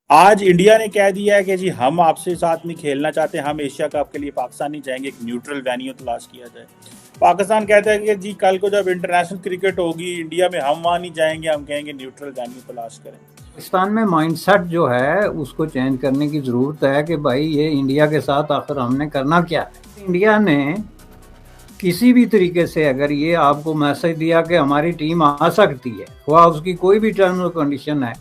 आज इंडिया ने कह दिया है कि जी हम आपसे साथ नहीं खेलना चाहते, हम एशिया कप के लिए पाकिस्तान नहीं जाएंगे, एक न्यूट्रल वेन्यू तलाश किया जाए। पाकिस्तान कहता है कि जी कल को जब इंटरनेशनल क्रिकेट होगी इंडिया में, हम वहाँ नहीं जाएंगे, हम कहेंगे न्यूट्रल वेन्यू तलाश करें। पाकिस्तान में माइंडसेट जो है उसको चेंज करने की ज़रूरत है कि भाई ये इंडिया के साथ आखिर हमने करना क्या है। इंडिया ने किसी भी तरीके से अगर ये आपको मैसेज दिया कि हमारी टीम आ सकती है, वह उसकी कोई भी टर्म और कंडीशन है,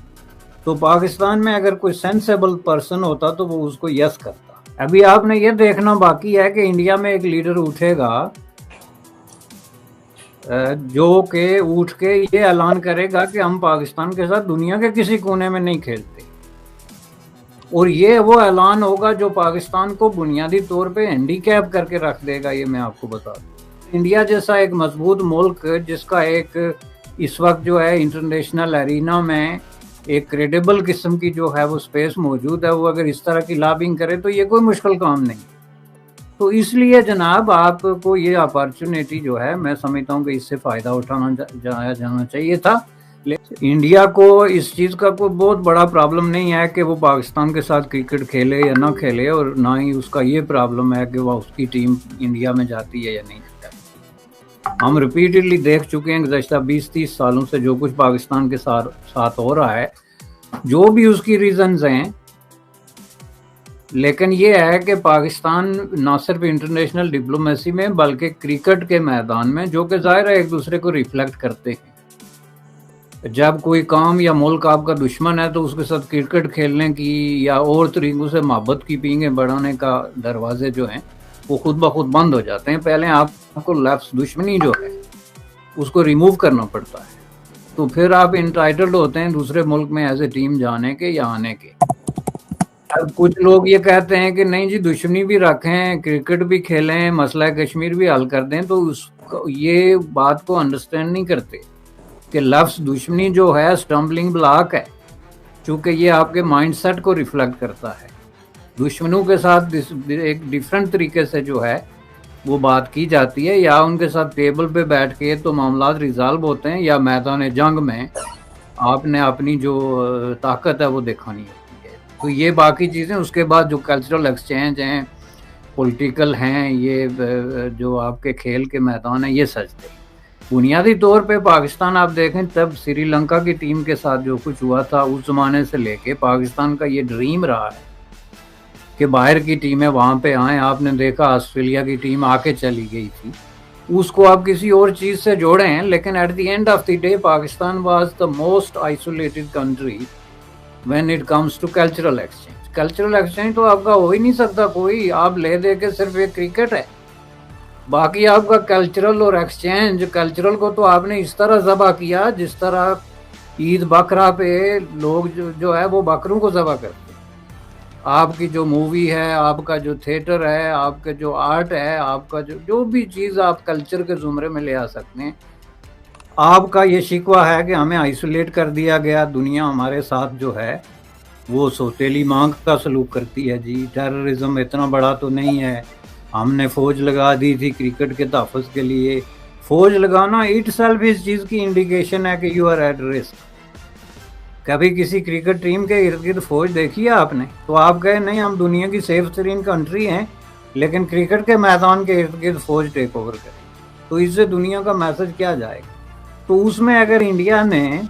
तो पाकिस्तान में अगर कोई सेंसेबल पर्सन होता तो वो उसको यस करता। अभी आपने ये देखना बाकी है कि इंडिया में एक लीडर उठेगा जो के उठ के ये ऐलान करेगा कि हम पाकिस्तान के साथ दुनिया के किसी कोने में नहीं खेलते, और ये वो ऐलान होगा जो पाकिस्तान को बुनियादी तौर पे हैंडीकैप करके रख देगा। ये मैं आपको बता दूं, इंडिया जैसा एक मजबूत मुल्क जिसका एक इस वक्त जो है इंटरनेशनल एरिना में एक क्रेडिबल किस्म की जो है वो स्पेस मौजूद है, वो अगर इस तरह की लॉबिंग करे तो ये कोई मुश्किल काम नहीं। तो इसलिए जनाब आपको ये अपॉर्चुनिटी जो है मैं समझता हूँ कि इससे फ़ायदा उठाना जाना चाहिए था। इंडिया को इस चीज़ का कोई बहुत बड़ा प्रॉब्लम नहीं है कि वो पाकिस्तान के साथ क्रिकेट खेले या ना खेले, और ना ही उसका ये प्रॉब्लम है कि वह उसकी टीम इंडिया में जाती है या नहीं जाती। हम रिपीटेडली देख चुके हैं गुज़श्ता 20-30 सालों से जो कुछ पाकिस्तान के साथ हो रहा है, जो भी उसकी रीजंस हैं, लेकिन ये है कि पाकिस्तान ना सिर्फ इंटरनेशनल डिप्लोमेसी में बल्कि क्रिकेट के मैदान में, जो कि ज़ाहिर है एक दूसरे को रिफ्लेक्ट करते हैं, जब कोई काम या मुल्क आपका दुश्मन है तो उसके साथ क्रिकेट खेलने की या और तरीकों से मोहब्बत की पींगे बढ़ाने का दरवाजे जो हैं वो खुद ब खुद बंद हो जाते हैं। पहले आपको लफ्ज़ दुश्मनी जो है उसको रिमूव करना पड़ता है, तो फिर आप इंटाइटल्ड होते हैं दूसरे मुल्क में एज ए टीम जाने के या आने के। अब कुछ लोग ये कहते हैं कि नहीं जी दुश्मनी भी रखें, क्रिकेट भी खेलें, मसला कश्मीर भी हल कर दें, तो ये बात को अंडरस्टैंड नहीं करते कि लफ्ज़ दुश्मनी जो है स्टम्बलिंग ब्लॉक है, चूँकि ये आपके माइंडसेट को रिफ्लेक्ट करता है। दुश्मनों के साथ एक डिफरेंट तरीके से जो है वो बात की जाती है, या उनके साथ टेबल पे बैठ के तो मामला रिजॉल्व होते हैं, या मैदान जंग में आपने अपनी जो ताकत है वो दिखानी होती है। तो ये बाकी चीज़ें उसके बाद जो कल्चरल एक्सचेंज हैं, पॉलिटिकल हैं, ये जो आपके खेल के मैदान हैं, ये सजते हैं। बुनियादी तौर पे पाकिस्तान आप देखें तब श्रीलंका की टीम के साथ जो कुछ हुआ था उस ज़माने से लेके पाकिस्तान का ये ड्रीम रहा है कि बाहर की टीमें वहाँ पे आएँ। आपने देखा ऑस्ट्रेलिया की टीम आके चली गई थी, उसको आप किसी और चीज़ से जोड़ें, लेकिन at the end of the day Pakistan was the most isolated country when it comes to cultural exchange. Cultural exchange तो आपका हो ही नहीं सकता कोई, आप ले दे के सिर्फ एक क्रिकेट है, बाकी आपका कल्चरल और एक्सचेंज। कल्चरल को तो आपने इस तरह ज़बह किया जिस तरह ईद बकरा पे लोग जो है वो बकरों को ज़बह करते। आपकी जो मूवी है, आपका जो थिएटर है, आपका जो आर्ट है, आपका जो भी चीज़ आप कल्चर के ज़ुमरे में ले आ सकते हैं, आपका ये शिकवा है कि हमें आइसोलेट कर दिया गया। दुनिया हमारे साथ जो है वो सौतेली मांग का सलूक करती है। जी टेररिज्म इतना बड़ा तो नहीं है, हमने फ़ौज लगा दी थी क्रिकेट के तहफ़्फ़ुज़ के लिए। फ़ौज लगाना इट सेल्फ इस चीज़ की इंडिकेशन है कि यू आर एट रिस्क। कभी किसी क्रिकेट टीम के इर्द गिर्द फौज देखी है आपने? तो आप कहे नहीं हम दुनिया की सेफ तरीन कंट्री हैं, लेकिन क्रिकेट के मैदान के इर्द गिर्द फौज टेक ओवर करे, तो इससे दुनिया का मैसेज क्या जाएगा? तो उसमें अगर इंडिया ने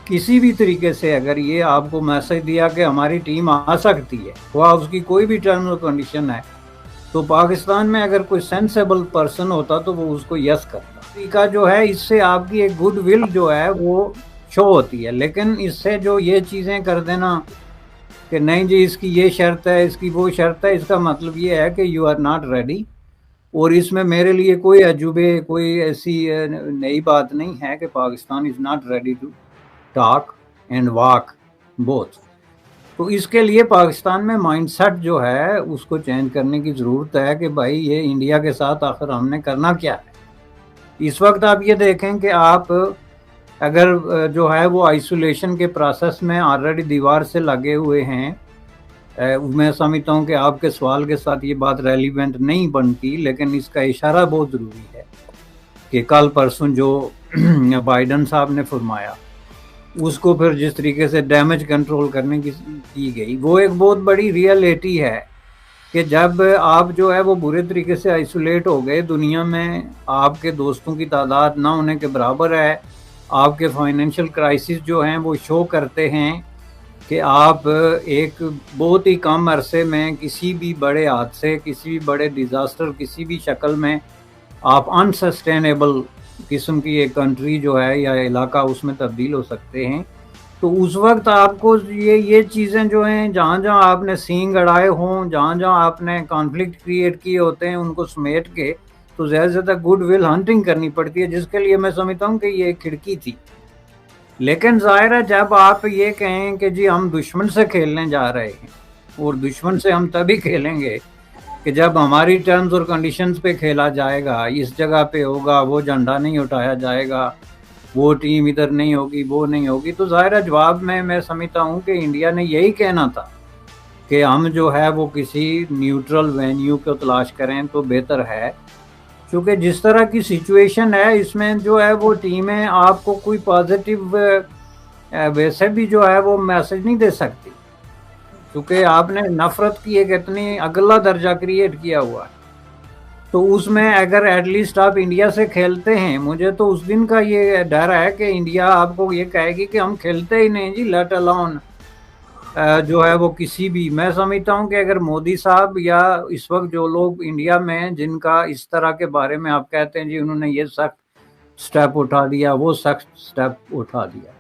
किसी भी तरीके से अगर ये आपको मैसेज दिया कि हमारी टीम आ सकती है, वह उसकी कोई भी टर्म और कंडीशन है, तो पाकिस्तान में अगर कोई सेंसेबल पर्सन होता तो वो उसको यस करता। तरीका जो है इससे आपकी एक गुड विल जो है वो शो होती है, लेकिन इससे जो ये चीज़ें कर देना कि नहीं जी इसकी ये शर्त है, इसकी वो शर्त है, इसका मतलब ये है कि यू आर नॉट रेडी। और इसमें मेरे लिए कोई अजूबे, कोई ऐसी नई बात नहीं है कि Pakistan is not ready to talk and walk both. तो इसके लिए पाकिस्तान में माइंडसेट जो है उसको चेंज करने की ज़रूरत है कि भाई ये इंडिया के साथ आखिर हमने करना क्या है। इस वक्त आप ये देखें कि आप अगर जो है वो आइसोलेशन के प्रोसेस में ऑलरेडी दीवार से लगे हुए हैं, मैं समझता हूँ कि आपके सवाल के साथ ये बात रेलिवेंट नहीं बनती, लेकिन इसका इशारा बहुत ज़रूरी है कि कल परसों जो बाइडन साहब ने फरमाया उसको फिर जिस तरीके से डैमेज कंट्रोल करने की गई, वो एक बहुत बड़ी रियलिटी है कि जब आप जो है वो बुरे तरीके से आइसोलेट हो गए दुनिया में, आपके दोस्तों की तादाद ना होने के बराबर है, आपके फाइनेंशियल क्राइसिस जो हैं वो शो करते हैं कि आप एक बहुत ही कम अरसे में किसी भी बड़े हादसे, किसी भी बड़े डिज़ास्टर, किसी भी शक्ल में आप अनसस्टेनेबल किस्म की एक कंट्री जो है या इलाका उसमें तब्दील हो सकते हैं। तो उस वक्त आपको ये चीज़ें जो हैं, जहाँ जहाँ आपने सींग अड़ाए हों, जहाँ जहाँ आपने कॉन्फ्लिक्ट क्रिएट किए होते हैं, उनको समेट के तो ज़्यादा से ज़्यादा गुड विल हंटिंग करनी पड़ती है, जिसके लिए मैं समझता हूँ कि ये एक खिड़की थी। लेकिन ज़ाहिर है जब आप ये कहें कि जी हम दुश्मन से खेलने जा रहे हैं, और दुश्मन से हम तभी खेलेंगे कि जब हमारी टर्म्स और कंडीशंस पे खेला जाएगा, इस जगह पे होगा, वो झंडा नहीं उठाया जाएगा, वो टीम इधर नहीं होगी, वो नहीं होगी, तो ज़ाहिर है जवाब में मैं समझता हूँ कि इंडिया ने यही कहना था कि हम जो है वो किसी न्यूट्रल वेन्यू को तलाश करें तो बेहतर है, क्योंकि जिस तरह की सिचुएशन है इसमें जो है वो टीमें आपको कोई पॉजिटिव वैसे भी जो है वो मैसेज नहीं दे सकती, क्योंकि आपने नफरत की एक इतनी अगला दर्जा क्रिएट किया हुआ है। तो उसमें अगर एटलीस्ट आप इंडिया से खेलते हैं, मुझे तो उस दिन का ये डर है कि इंडिया आपको ये कहेगी कि हम खेलते ही नहीं जी, लेट अलोन जो है वो किसी भी, मैं समझता हूँ कि अगर मोदी साहब या इस वक्त जो लोग इंडिया में जिनका इस तरह के बारे में आप कहते हैं जी उन्होंने ये सख्त स्टेप उठा दिया, वो सख्त स्टेप उठा दिया,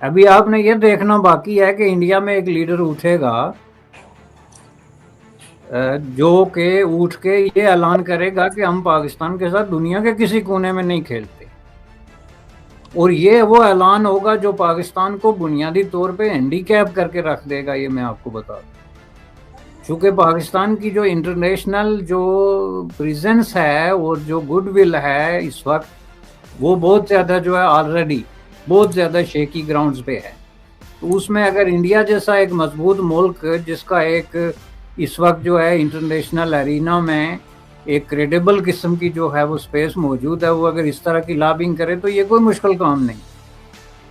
अभी आपने ये देखना बाकी है कि इंडिया में एक लीडर उठेगा जो के उठ के ये ऐलान करेगा कि हम पाकिस्तान के साथ दुनिया के किसी कोने में नहीं खेलते, और ये वो ऐलान होगा जो पाकिस्तान को बुनियादी तौर पे हैंडीकैप करके रख देगा, ये मैं आपको बता दूं। क्योंकि पाकिस्तान की जो इंटरनेशनल जो प्रेजेंस है और जो गुडविल है इस वक्त, वो बहुत ज़्यादा जो है ऑलरेडी बहुत ज़्यादा शेकी ग्राउंड्स पे है। तो उसमें अगर इंडिया जैसा एक मजबूत मुल्क जिसका एक इस वक्त जो है इंटरनेशनल एरिना में एक क्रेडिबल किस्म की जो है वो स्पेस मौजूद है, वो अगर इस तरह की लॉबिंग करे तो ये कोई मुश्किल काम नहीं।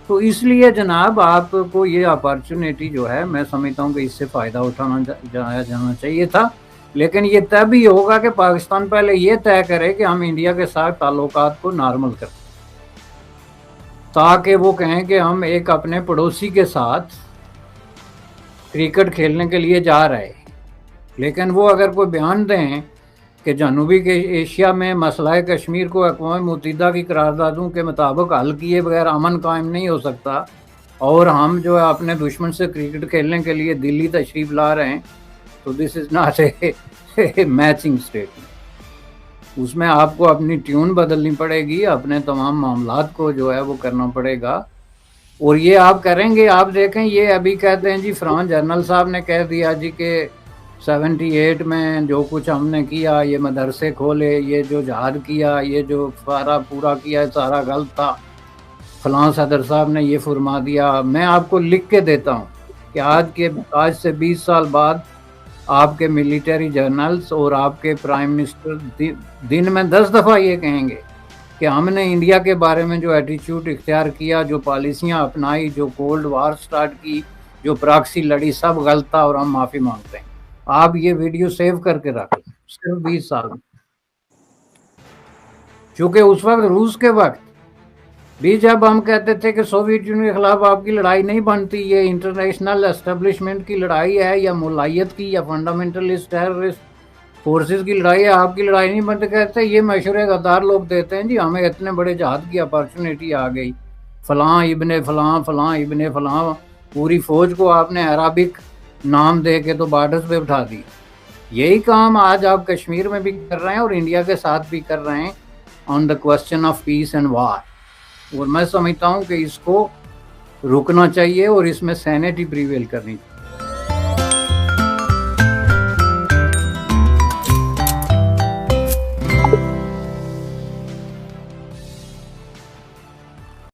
तो इसलिए जनाब आपको ये अपॉर्चुनिटी जो है मैं समझता हूँ कि इससे फ़ायदा उठाना जाना चाहिए था, लेकिन ये तभी होगा कि पाकिस्तान पहले ये तय करे कि हम इंडिया के साथ ताल्लुकात को नॉर्मल करें, ताकि वो कहें कि हम एक अपने पड़ोसी के साथ क्रिकेट खेलने के लिए जा रहे हैं। लेकिन वो अगर कोई बयान दें कि जनूबी के एशिया में मसला कश्मीर को अक़वाम मुत्तहिदा की करारदादों के मुताबिक हल किए बगैर अमन कायम नहीं हो सकता, और हम जो है अपने दुश्मन से क्रिकेट खेलने के लिए दिल्ली तशरीफ़ ला रहे हैं, तो this is not a matching statement. उसमें आपको अपनी ट्यून बदलनी पड़ेगी, अपने तमाम मामलात को जो है वो करना पड़ेगा, और ये आप करेंगे। आप देखें ये अभी कहते हैं जी फरहान जनरल साहब ने कह दिया जी कि 78 में जो कुछ हमने किया, ये मदरसे खोले, ये जो जहाद किया, ये जो सारा पूरा किया सारा गलत था, फलां सदर साहब ने ये फरमा दिया। मैं आपको लिख के देता हूँ कि आज से 20 साल बाद आपके मिलिट्री जर्नल्स और आपके प्राइम मिनिस्टर दिन में 10 दफ़ा ये कहेंगे कि हमने इंडिया के बारे में जो एटीट्यूड इख्तियार किया, जो पॉलिसियाँ अपनाई, जो कोल्ड वार स्टार्ट की, जो प्रॉक्सी लड़ी, सब गलत था और हम माफ़ी मांगते हैं। आप ये वीडियो सेव करके रख लें, सिर्फ 20 साल में। क्योंकि उस वक्त रूस के वक्त भी जब हम कहते थे कि सोवियत यूनियन के खिलाफ आपकी लड़ाई नहीं बनती, ये इंटरनेशनल एस्टेब्लिशमेंट की लड़ाई है या मुलायत की या फंडामेंटलिस्ट टेररिस्ट फोर्सेस की लड़ाई है, आपकी लड़ाई नहीं बनती। कहते ये मशवरे गद्दार लोग देते हैं जी, हमें इतने बड़े जहाद की अपॉर्चुनिटी आ गई, फलां इब्ने फलां, फलां इब्ने फलां, पूरी फौज को आपने अराबिक नाम दे के तो बॉर्डर्स पे बिठा दी। यही काम आज आप कश्मीर में भी कर रहे हैं और इंडिया के साथ भी कर रहे हैं on the question of peace and वार। और मैं समझता हूँ कि इसको रुकना चाहिए और इसमें सैनिटी प्रीवेल करनी चाहिए।